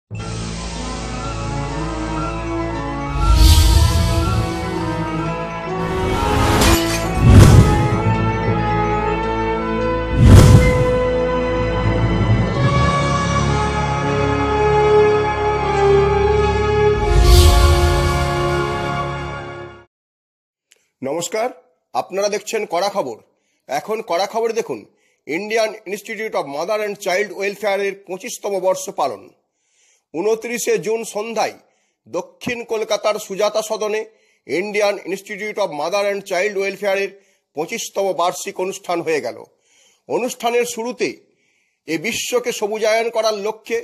নমস্কার, আপনারা দেখছেন কড়া খবর। এখন কড়া খবর দেখুন। Indian Institute of Mother and Child ওয়েলফেয়ারের 25তম বর্ষ পালন। 29শে জুন সন্ধ্যায় দক্ষিণ কলকাতার সুজাতা সদনে Indian Institute of Mother and Child ওয়েলফেয়ারের 25তম বার্ষিক অনুষ্ঠান হয়ে গেল। অনুষ্ঠানের শুরুতে এ বিশ্বকে সবুজায়ন করার লক্ষ্যে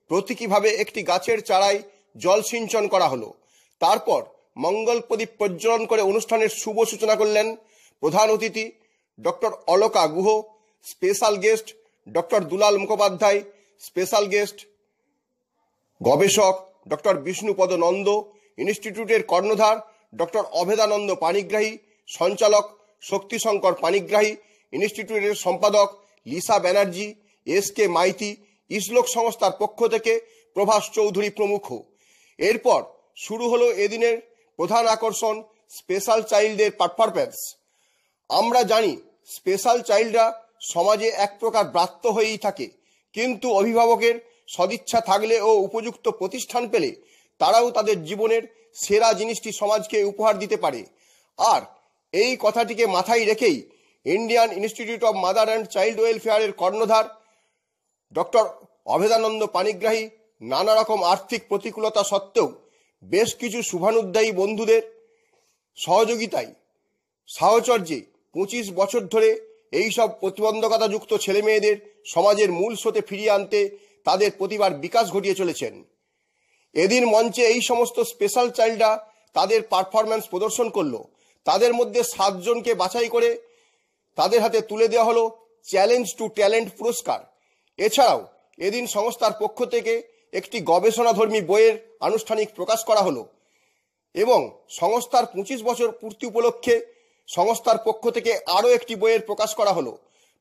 প্রতীকীভাবে একটি গাছের চারায় জল সিঞ্চন করা হলো। তারপর মঙ্গল প্রদীপ প্রজ্বলন করে অনুষ্ঠানের শুভ সূচনা করলেন প্রধান অতিথি doctor Alaka Guha, special guest doctor Dulal Mukhopadhyay, special guest গবেষক ডক্টর বিষ্ণুপদ নন্দ, ইনস্টিটিউটের কর্ণধার ডক্টর অভেদানন্দ পানিগ্রাহী, সঞ্চালক শক্তিশঙ্কর পানিগ্রাহী, ইনস্টিটিউটের সম্পাদক লিসা ব্যানার্জি, এস.কে. মাইতি, ইসলোক সংস্থার পক্ষ থেকে প্রভাস চৌধুরী প্রমুখ। এরপর শুরু হলো এদিনের প্রধান আকর্ষণ, স্পেশাল চাইল্ডের পারফরম্যান্স। আমরা জানি স্পেশাল চাইল্ডরা সমাজে এক প্রকার ব্রাত্য হয়েই থাকে, কিন্তু অভিভাবকের সদিচ্ছা থাকলে ও উপযুক্ত প্রতিষ্ঠান পেলে তারাও তাদের জীবনের সেরা জিনিসটি সমাজকে উপহার দিতে পারে। আর এই কথাটিকে মাথায় রেখেই Indian Institute of Mother and Child ওয়েলফেয়ারের কর্ণধার ডক্টর অভেদানন্দ পানিগ্রাহী নানা রকম আর্থিক প্রতিকূলতা সত্ত্বেও বেশ কিছু শুভানুধ্যায়ী বন্ধুদের সহযোগিতায় সাহচর্যে 25 বছর ধরে এইসব প্রতিবন্ধকতাযুক্ত ছেলেমেয়েদের সমাজের মূল স্রোতে ফিরিয়ে আনতে তাদের প্রতিভার বিকাশ ঘটিয়ে চলেছেন। এদিন মঞ্চে এই সমস্ত স্পেশাল চাইল্ডরা তাদের পারফরম্যান্স প্রদর্শন করলো। তাদের মধ্যে 7 জনকে বাছাই করে তাদের হাতে তুলে দেওয়া হলো চ্যালেঞ্জ টু ট্যালেন্ট পুরস্কার। এছাড়াও এদিন সংস্থার পক্ষ থেকে একটি গবেষণাধর্মী বইয়ের আনুষ্ঠানিক প্রকাশ করা হলো এবং সংস্থার 25 বছর পূর্তি উপলক্ষে সংস্থার পক্ষ থেকে আরও একটি বইয়ের প্রকাশ করা হলো।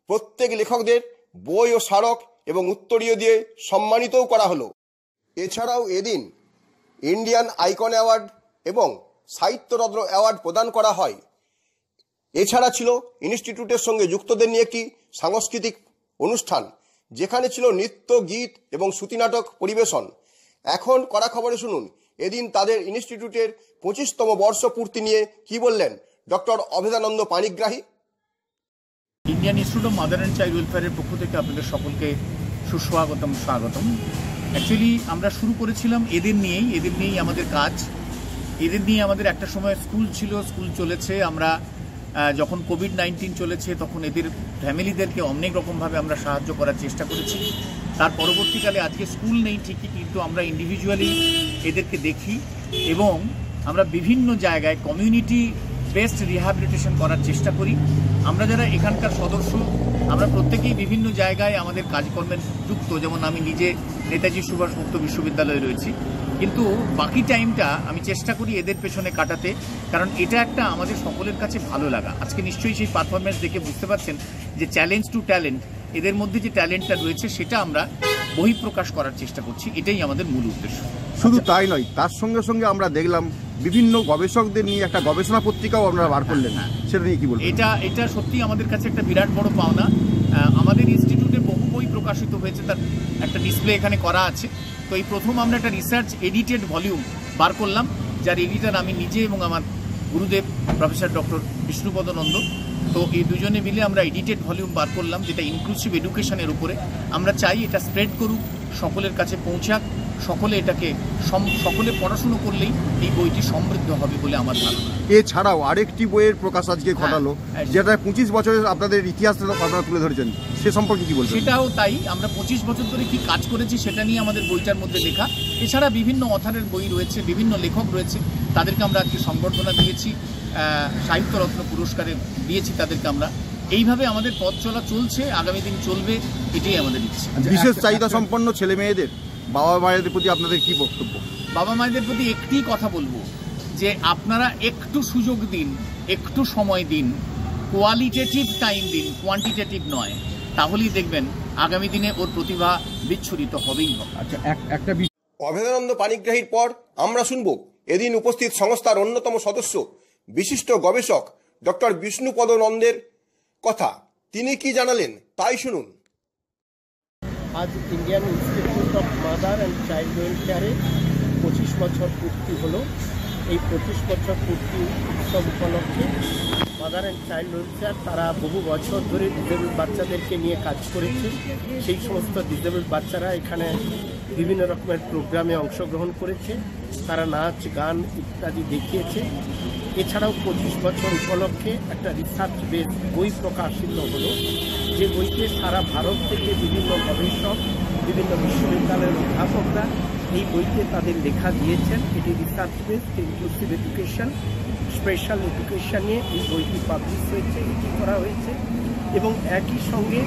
প্রত্যেক লেখকদের বই ও স্মারক এবং উত্তরীয় দিয়ে সম্মানিতও করা হলো। এছাড়াও এদিন ইন্ডিয়ান আইকন অ্যাওয়ার্ড এবং সাহিত্যরত্ন অ্যাওয়ার্ড প্রদান করা হয়। এছাড়া ছিল ইনস্টিটিউটের সঙ্গে যুক্তদের নিয়ে একটি সাংস্কৃতিক অনুষ্ঠান, যেখানে ছিল নৃত্য, গীত এবং শ্রুতিনাটক পরিবেশন। এখন কড়া খবরে শুনুন এদিন তাদের ইনস্টিটিউটের 25তম বর্ষ পূর্তি নিয়ে কি বললেন doctor Abhedananda Panigrahi. Indian Institute of Mother and Child ওয়েলফেয়ারের পক্ষ থেকে আপনাদের সকলকে সুস্বাগতম, স্বাগতম। অ্যাকচুয়ালি আমরা শুরু করেছিলাম এদের নিয়েই আমাদের কাজ। এদের নিয়ে আমাদের একটা সময় স্কুল ছিল, স্কুল চলেছে। আমরা যখন কোভিড-19 চলেছে তখন এদের ফ্যামিলিদেরকে অনেক রকমভাবে আমরা সাহায্য করার চেষ্টা করেছি। তার পরবর্তীকালে আজকে স্কুল নেই ঠিকই, কিন্তু আমরা ইন্ডিভিজুয়ালি এদেরকে দেখি এবং আমরা বিভিন্ন জায়গায় কমিউনিটি বেসড রিহ্যাবিলিটেশন করার চেষ্টা করি। আমরা যারা এখানকার সদস্য আমরা প্রত্যেকেই বিভিন্ন জায়গায় আমাদের কাজকর্মে যুক্ত। যেমন আমি নিজে নেতাজি সুভাষ মুক্ত বিশ্ববিদ্যালয়ে রয়েছি, কিন্তু বাকি টাইমটা আমি চেষ্টা করি এদের পেছনে কাটাতে, কারণ এটা একটা আমাদের সকলের কাছে ভালো লাগা। আজকে নিশ্চয়ই সেই পারফরমেন্স দেখে বুঝতে পারছেন যে চ্যালেঞ্জ টু ট্যালেন্ট, এদের মধ্যে যে ট্যালেন্টটা রয়েছে সেটা আমরা বহিঃপ্রকাশ করার চেষ্টা করছি। এটাই আমাদের মূল উদ্দেশ্য। শুধু তাই নয়, তার সঙ্গে সঙ্গে আমরা দেখলাম বিভিন্ন গবেষকদের নিয়ে একটা গবেষণা পত্রিকাও আপনারা বার করলেন। সেটা নিয়ে কি বলবেন? এটা সত্যি আমাদের কাছে একটা বিরাট বড় পাওনা। আমাদের ইনস্টিটিউটে বহু বই প্রকাশিত হয়েছে, তার একটা ডিসপ্লে এখানে করা আছে। তো এই প্রথম আমরা একটা রিসার্চ এডিটেড ভলিউম বার করলাম, যার এডিটার আমি নিজে এবং আমার গুরুদেব প্রফেসর ডক্টর বিষ্ণুপদ নন্দ। তো এই দুজনে মিলে আমরা এডিটেড ভলিউম বার করলাম, যেটা ইনক্লুসিভ এডুকেশনের উপরে। আমরা চাই এটা স্প্রেড করুক, সকলের কাছে পৌঁছাক, সকলে পড়াশুনো করলেই এই বইটি সমৃদ্ধ হবে বলে আমার ধারণা। এছাড়াও আরেকটি বইয়ের প্রকাশ আজকে ঘটালো, যেটা 25 বছরের আপনাদের ইতিহাস আপনারা তুলে ধরেছেন, সে সম্পর্কে কি বলছেন? সেটাও তাই, আমরা 25 বছর ধরে কি কাজ করেছি সেটা নিয়ে আমাদের বইটার মধ্যে লেখা। এছাড়া বিভিন্ন অথারের বই রয়েছে, বিভিন্ন লেখক রয়েছে, তাদেরকে আমরা আজকে সংবর্ধনা দিয়েছি, সাহিত্যরত্ন পুরস্কারে দিয়েছি তাদেরকে আমরা। এইভাবে আমাদের পথ চলা চলছে, আগামী দিন চলবে, এটাই আমাদের ইচ্ছে। বিশেষ চাহিদা সম্পন্ন ছেলে মেয়েদের বাবা মায়েদের প্রতি আপনাদের কি বক্তব্য? বাবা মায়েদের প্রতি একটি কথা বলবো যে আপনারা একটু সুযোগ দিন, একটু সময় দিন, কোয়ালিটেটিভ টাইম দিন, কোয়ান্টিটেটিভ নয়, তাহলেই দেখবেন আগামী দিনে ওর প্রতিভা বিচ্ছুরিত হবেই হবে। আচ্ছা, একটা অভেদানন্দ পাণিগ্রাহীর পর আমরা শুনব এদিন উপস্থিত সংস্থার অন্যতম সদস্য বিশিষ্ট গবেষক ডক্টর বিষ্ণুপদ নন্দের কথা। তিনি কি জানালেন তাই শুনুন। আজ Indian Institute of Mother and Child ওয়েলফেয়ারে 25 বছর পূর্তি হলো। এই 25 বছর পূর্তি উৎসব উপলক্ষে মাদার অ্যান্ড চাইল্ড ওয়েলফেয়ার তারা বহু বছর ধরে ডিসেবল বাচ্চাদেরকে নিয়ে কাজ করেছে। সেই সমস্ত ডিসেবল বাচ্চারা এখানে বিভিন্ন রকমের প্রোগ্রামে অংশগ্রহণ করেছে, তারা নাচ গান ইত্যাদি দেখিয়েছে। এছাড়াও 25 বছর উপলক্ষে একটা রিসার্চ বেস বই প্রকাশিত হলো, যে বইতে সারা ভারত থেকে বিভিন্ন গবেষক, বিভিন্ন বিশ্ববিদ্যালয়ের অধ্যাপকরা এই বইতে তাদের লেখা দিয়েছেন। এটি research based inclusive education, special education নিয়ে এই বইটি পাবলিশ হয়েছে, এটি করা হয়েছে। এবং একই সঙ্গে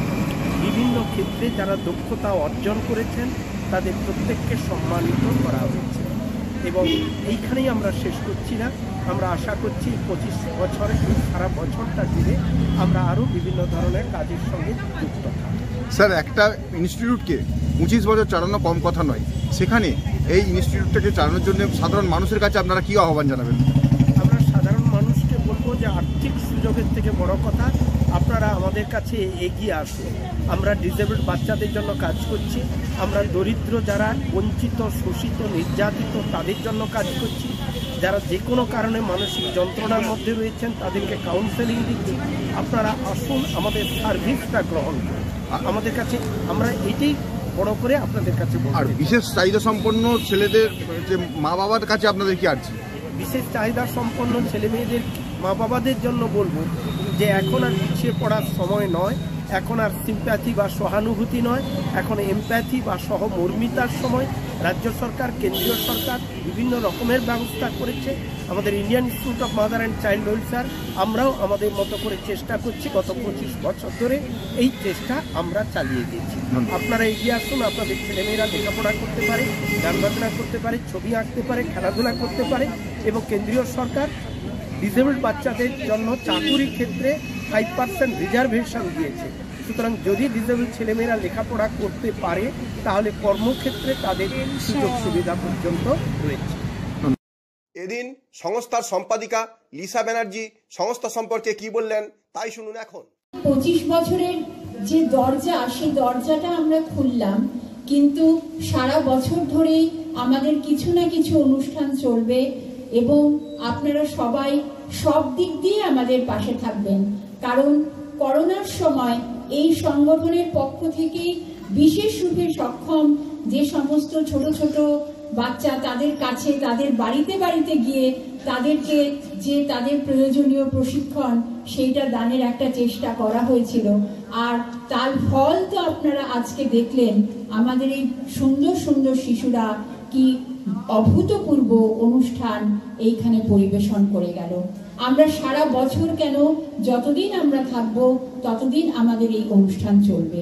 বিভিন্ন ক্ষেত্রে যারা দক্ষতা অর্জন করেছেন তাদের প্রত্যেককে সম্মানিত করা হয়েছে। এবং এইখানেই আমরা শেষ করছি না, আমরা আশা করছি 25 বছরে সারা বছরটা জুড়ে আমরা আরও বিভিন্ন ধরনের কাজের সঙ্গে যুক্ত থাকব। স্যার, একটা ইনস্টিটিউটকে 25 বছর চালানো কম কথা নয়, সেখানে এই ইনস্টিটিউটটাকে চালানোর জন্য সাধারণ মানুষের কাছে আপনারা কী আহ্বান জানাবেন? আমরা সাধারণ মানুষকে বলবো যে আর্থিক সুযোগের থেকে বড় কথা আপনারা আমাদের কাছে এগিয়ে আসুন। আমরা ডিসেবলড বাচ্চাদের জন্য কাজ করছি, আমরা দরিদ্র যারা বঞ্চিত, শোষিত, নির্যাতিত তাদের জন্য কাজ করছি, যারা যে কোনো কারণে মানসিক যন্ত্রণার মধ্যে রয়েছেন তাদেরকে কাউন্সেলিং দিচ্ছি। আপনারা আসুন, আমাদের সার্ভিসটা গ্রহণ করুন আমাদের কাছে, আমরা এটাই বড় করে আপনাদের কাছে বলছি। আর বিশেষ চাহিদা সম্পন্ন ছেলেদের যে মা বাবার কাছে আপনাদের কি আছে? বিশেষ চাহিদা সম্পন্ন ছেলে মেয়েদের মা বাবাদের জন্য বলবো যে এখন আর পিছিয়ে পড়ার সময় নয়, এখন আর সিম্প্যাথি বা সহানুভূতি নয়, এখন এমপ্যাথি বা সহমর্মিতার সময়। রাজ্য সরকার, কেন্দ্রীয় সরকার বিভিন্ন রকমের ব্যবস্থা করেছে। আমাদের Indian Institute of Mother and child welfare আমরাও আমাদের মতো করে চেষ্টা করছি। গত 25 বছর ধরে এই চেষ্টা আমরা চালিয়ে গেছি। আপনারা এগিয়ে আসুন, আপনাদের ছেলেমেয়েরা লেখাপড়া করতে পারে, গান বাজনা করতে পারে, ছবি আঁকতে পারে, খেলাধুলা করতে পারে। এবং কেন্দ্রীয় সরকার ডিসেবলড বাচ্চাদের জন্য চাকুরির ক্ষেত্রে 5% রিজার্ভেশন দিয়েছে। সুতরাং যদি ডিসেবল ছেলেমেয়েরা লেখাপড়া করতে পারে তাহলে কর্মক্ষেত্রে তাদের সুযোগ সুবিধা পর্যন্ত রয়েছে। এদিন সংস্থার সম্পাদিকা লিসা ব্যানার্জি সংস্থা সম্পর্কে কি বললেন তাই শুনুন এখন। 25 বছরের যে দরজা, সেই দরজাটা আমরা খুললাম, কিন্তু সারা বছর ধরেই আমাদের কিছু না কিছু অনুষ্ঠান চলবে এবং আপনারা সবাই সব দিক দিয়ে আমাদের পাশে থাকবেন। কারণ করোনার সময় এই সংগঠনের পক্ষ থেকে বিশেষ রূপে সক্ষম যে সমস্ত ছোট ছোট বাচ্চা, তাদের কাছে, তাদের বাড়িতে বাড়িতে গিয়ে তাদেরকে যে তাদের প্রয়োজনীয় প্রশিক্ষণ সেইটা দানের একটা চেষ্টা করা হয়েছিল। আর তার ফল তো আপনারা আজকে দেখলেন, আমাদের এই সুন্দর সুন্দর শিশুরা কি অভূতপূর্ব অনুষ্ঠান এইখানে পরিবেশন করে গেল। আমরা সারা বছর কেন, যতদিন আমরা থাকব ততদিন আমাদের এই অনুষ্ঠান চলবে।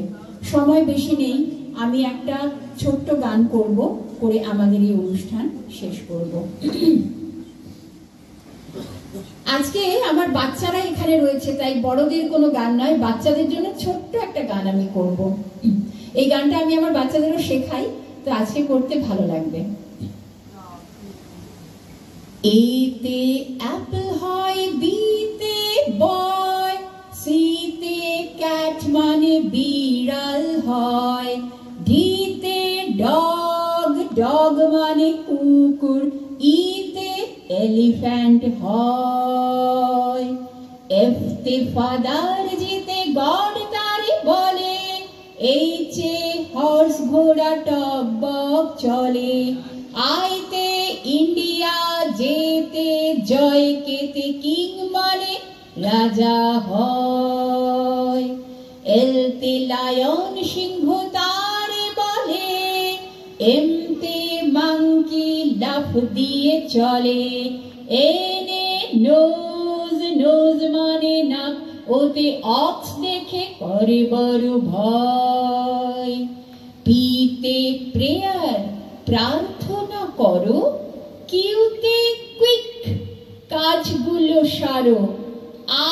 সময় বেশি নেই, আমি একটা ছোট্ট গান করে আমাদের এই অনুষ্ঠান শেষ করব। আজকে আমার বাচ্চারা এখানে রয়েছে, তাই বড়দের কোনো গান নয়, বাচ্চাদের জন্য ছোট্ট একটা গান আমি করব। এই গানটা আমি আমার বাচ্চাদেরও শেখাই, তো আজকে করতে ভালো লাগবে। এতে অ্যাপল হয়, বিতে বয়, সিতে ক্যাট মানে বিড়াল হয়, ডিতে ডগ, ডগ মানে কুকুর, ইতে এলিফ্যান্ট হয়, এফতে ফাদার, জিতে গড তারে বলে, এইচে হর্স ঘোড়া টক বক চলে, আইতে ইন্ডিয়া, যেতে জয়, কেতে কিং মানে রাজা হয়, এলতে লায়ন, সিংহ তারে বলে, এমতে মাংকি, লাফ দিয়ে চলে, এনে নোজ, নোজ মানে নাক, ওতে অক্স দেখে করে বড় ভয়, পিতে প্রেয়ার, প্রার্থনা করো, কিউতে কুইক, কাজগুলো সারো,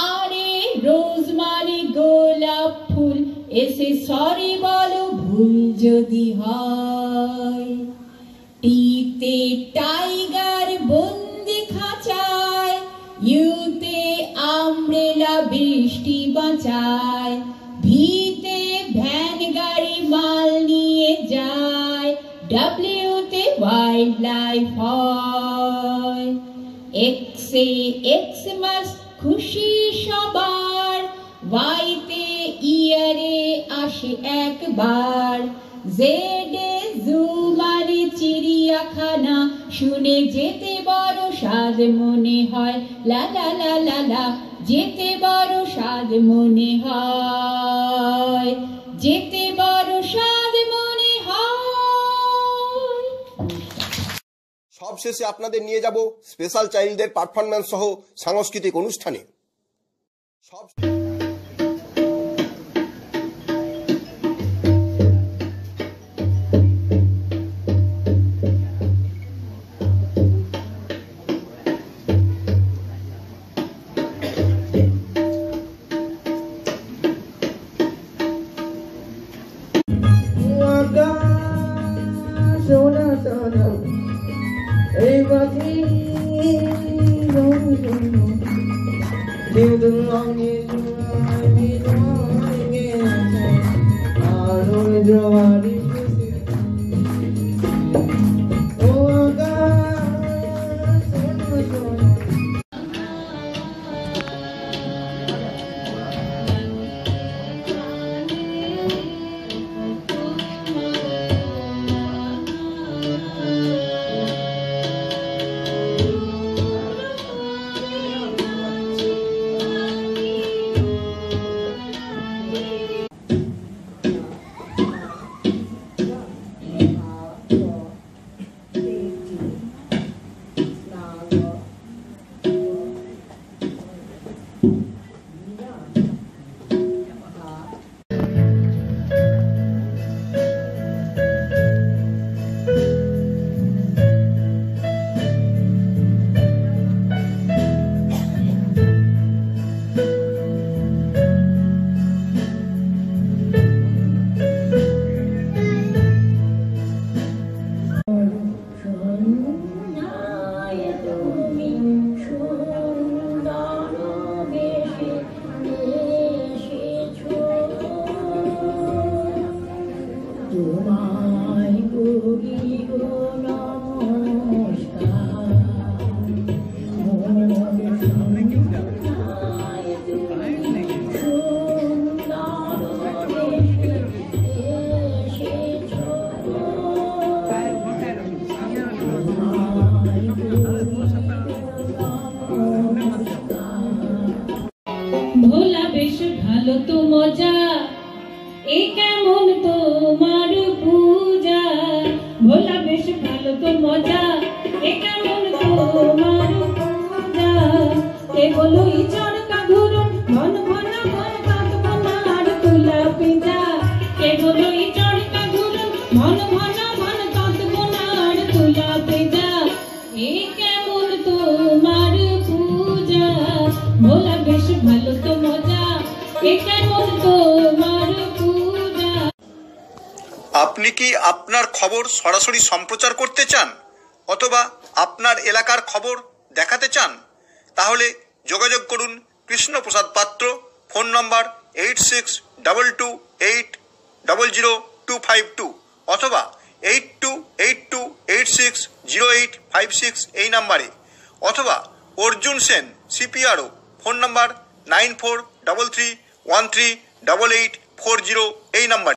আরে রোজ মানে গোলাপ ফুল, এসে সরি বলো ভুল যদি হয়, টিতে টাইগার বন্দি খাঁচায়, ইউতে আমব্রেলা বৃষ্টি বাঁচায়, ভিতে ভ্যান গাড়ি মাল নিয়ে যায়, ডাব্লিউতে ওয়াইল্ড লাইফ হয়। এক্সে এক্সমাস খুশি সবার, ওয়াইতে ইয়ারে আসে একবার, জেডে জু মানে চিড়িয়াখানা, শুনে যেতে বড় স্বাদ মনে হয়, লা লা লা লা লা, যেতে বড় স্বাদ মনে হয়, যেতে বড় স্বাদ মনে হয়। সবশেষে আপনাদের নিয়ে যাব স্পেশাল চাইল্ডদের পারফরম্যান্স সহ সাংস্কৃতিক অনুষ্ঠানে। ভোলা বেশ ভালো তো মজা, এ কেমন তোমার পূজা, ভোলা বেশ ভালো তো মজা, এ কেমন তোমার পূজা, কেবলই চরকা ঘুরুন ঘন ঘন ঘন কাঁদ বনার তুলা পিজা, কেবলই চরকা ঘুরুন ঘন ঘন ঘন কাঁদ বনার তুলা পিজা, এ কেমন তোমার পূজা, ভোলা বেশ ভালো তো মজা, এ কেমন তোমার পূজা। আপনি কি আপনার খবর সরাসরি সম্প্রচার করতে চান অথবা আপনার এলাকার খবর দেখাতে চান? তাহলে যোগাযোগ করুন কৃষ্ণপ্রসাদ পাত্র, ফোন নম্বর 8622800252 অথবা 8282860856 এই নাম্বারে, অথবা অর্জুন সেন CPRO, ফোন নম্বর 9433138840 এই নাম্বারে।